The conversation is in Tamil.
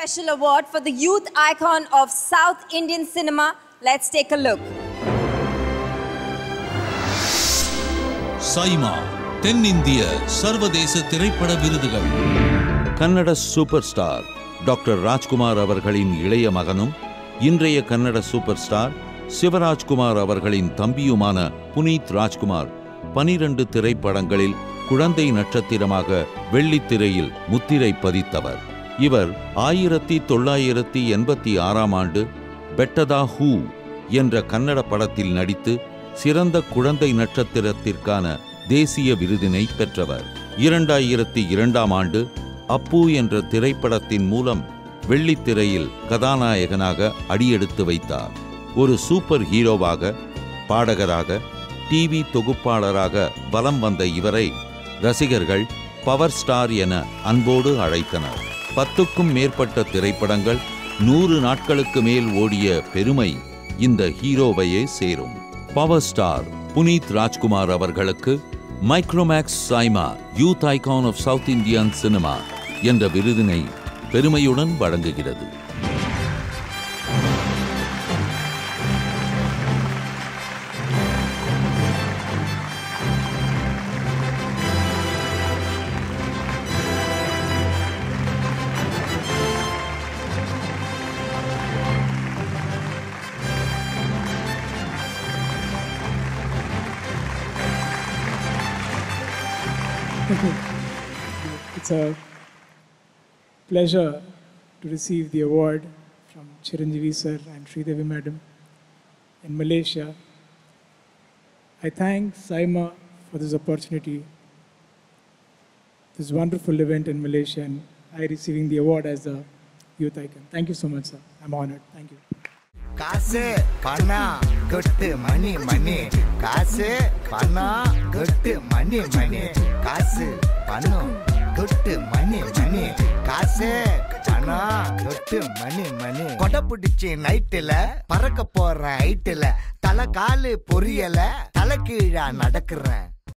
special award for the youth icon of South Indian cinema. Let's take a look. Saima, தென்னிந்திய சர்வதேச திரைப்பட விருதுகள். Kannada super star doctor Rajkumar அவர்களின் இளைய மகனும் இன்றைய கன்னட சூப்பர் ஸ்டார் சிவராஜ்குமார் அவர்களின் தம்பியுமான புனீத் ராஜ்குமார் 12 திரைப்படங்களில் குழந்தை நட்சத்திரமாக வெள்ளித்திரையில் முத்திரை பதித்தவர். இவர் 1986ஆம் ஆண்டு பெட்டதா ஹூ என்ற கன்னட படத்தில் நடித்து சிறந்த குழந்தை நட்சத்திரத்திற்கான தேசிய விருதினை பெற்றவர். 2002ஆம் ஆண்டு அப்பு என்ற திரைப்படத்தின் மூலம் வெள்ளித்திரையில் கதாநாயகனாக அடியெடுத்து வைத்தார். ஒரு சூப்பர் ஹீரோவாக, பாடகராக, டிவி தொகுப்பாளராக வலம் வந்த இவரை ரசிகர்கள் பவர் ஸ்டார் என அன்போடு அழைத்தனர். 10க்கும் மேற்பட்ட திரைப்படங்கள் 100 நாட்களுக்கு மேல் ஓடிய பெருமை இந்த ஹீரோவையே சேரும். பவர் ஸ்டார் புனீத் ராஜ்குமார் அவர்களுக்கு Micromax SIIMA youth icon of south Indian cinema என்ற விருதினை பெருமையுடன் வழங்குகிறது. It's a pleasure to receive the award from Chiranjeevi sir and Sridevi madam in Malaysia. I thank Saima for this opportunity, this wonderful event in Malaysia, and I receiving the award as the youth icon. Thank you so much, sir. I'm honored. Thank you. காசு பணம் கொட்டு மணி மணி, காசு பணம் கொட்டு மணி மணி, காசு பணம் கொட்டு மணி மணி, காசு பணம் கொட்டு மணி மணி. கொடை பிடிச்சி நைட்டுல பறக்க போற ஹைட்டுல, தலை காலு பொரியல, தலை கீழா நடக்கிறேன்.